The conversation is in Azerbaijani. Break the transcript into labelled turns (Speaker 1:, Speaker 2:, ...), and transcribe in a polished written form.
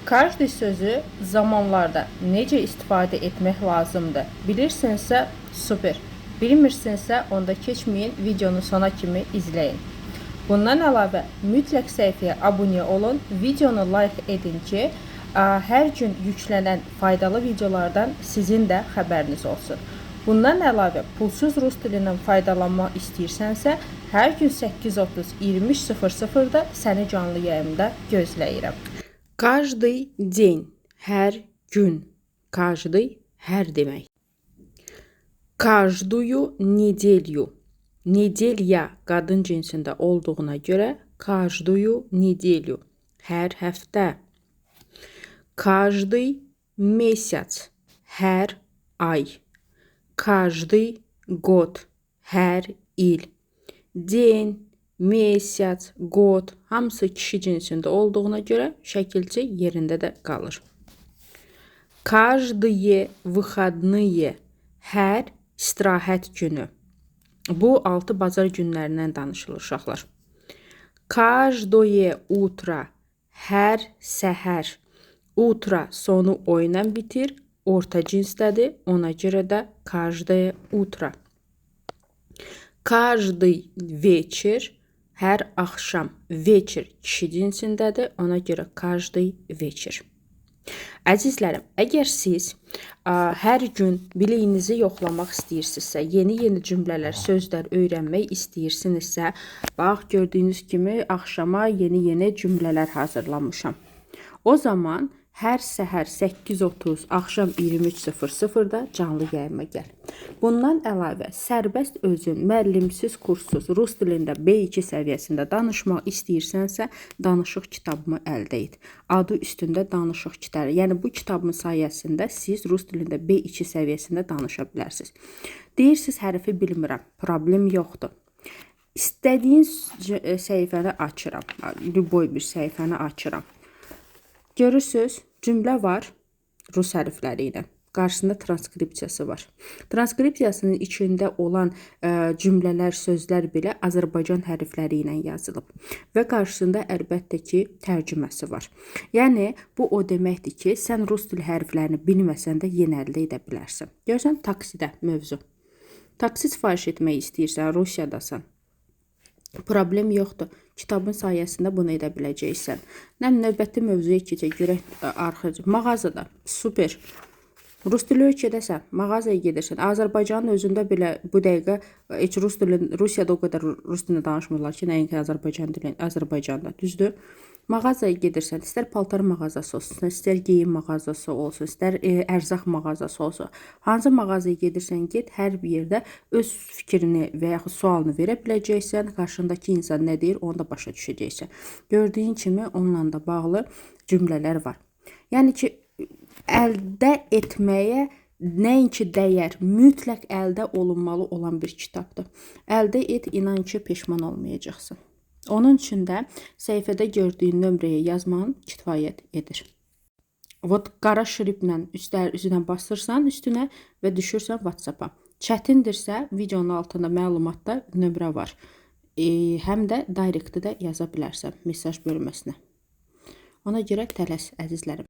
Speaker 1: Каждый sözü zamanlarda necə istifadə etmək lazımdır bilirsinizsə super. Bilmirsinizsə onda keçməyin, videonu sona kimi izləyin. Bundan əlavə mütləq səhifəyə abunə olun, videonu like edin ki, hər gün yüklənən faydalı videolardan sizin də xəbəriniz olsun. Bundan əlavə pulsuz rus dilindən faydalanmaq istəyirsənsə, hər gün 8:30-20:00-da səni canlı yayımda gözləyirəm.
Speaker 2: Каждый день, hər gün. Каждый, hər demək. Каждую неделю. Nedelya qadın cinsində olduğuna görə каждую неделю, hər həftə. Каждый месяц, hər ay. Каждый год, hər il. День, месяц, год hamısı kişi cinsində olduğuna görə şəkilçi yerində də qalır. Каждые выходные, hər istirahət günü. Bu 6 bazar günlərindən danışılır uşaqlar. Каждое утро, hər səhər. Утро sonu o ilə bitir, orta cinsdədir, ona görə də каждое утро. Каждый вечер, hər axşam. Вечер kişi cinsindədir, ona görə каждый вечер. Əzizlərim, əgər siz hər gün biliyinizi yoxlamaq istəyirsinizsə, yeni cümlələr, sözlər öyrənmək istəyirsinizsə, bax gördüyünüz kimi axşama yeni cümlələr hazırlamışam. O zaman hər səhər 8:30, axşam 23:00-da canlı yayıma gəl. Bundan əlavə sərbəst özün müəllimsiz kurssuz rus dilində B2 səviyyəsində danışmaq istəyirsənsə, danışıq kitabımı əldə et. Adı üstündə danışıq kitabı. Yəni bu kitabın sayəsində siz rus dilində B2 səviyyəsində danışa bilərsiniz. Deyirsiniz hərfi bilmirəm, problem yoxdur. İstədiyiniz səhifəni açıram. Lüboy bir səhifəni açıram. Görürsünüz, cümlə var rus hərfləri ilə. Qarşısında transkripsiyası var. Transkripsiyasının içində olan cümlələr, sözlər belə Azərbaycan hərfləri ilə yazılıb. Və qarşısında əlbəttə ki, tərcüməsi var. Yəni, bu o deməkdir ki, sən rus dil hərflərini bilməsən də yenə əldə edə bilərsən. Görürsən, taksidə mövzu. Taksi sifariş etmək istəyirsən, Rusiyadasan. Problem yoxdur. Kitabın sayəsində bunu edə biləcəksən. Növbəti mövzuya keçək, görək arxacı. Mağazada, super. Rus dili ölkədəsən, mağazaya gedirsən. Azərbaycanın özündə belə bu dəqiqə heç Rusiyada o qədər rus dilini danışmırlar ki, nəinki Azərbaycanda, düzdür? Mağazaya gedirsən, istər paltar mağazası olsun, istər geyim mağazası olsun, istər ərzaq mağazası olsun. Hansı mağazaya gedirsən, get, hər bir yerdə öz fikrini və yaxud sualını verə biləcəksən, qarşındakı insan nə deyir, onu da başa düşəcəksən. Gördüyün kimi onunla da bağlı cümlələr var. Yəni ki, əldə etməyə nəinki dəyər, mütləq əldə olunmalı olan bir kitabdır. Əldə et, inan ki, peşman olmayacaqsın. Onun üçün də səhifədə gördüyün nömrəyə yazmağın kifayət edir. Qara şriflə üzünə basırsan üstünə və düşürsən WhatsApp-a. Çətindirsə, videonun altında məlumatda nömrə var. Həm də direktdə də yaza bilərsən mesaj bölməsinə. Ona görə tələs, əzizlərim.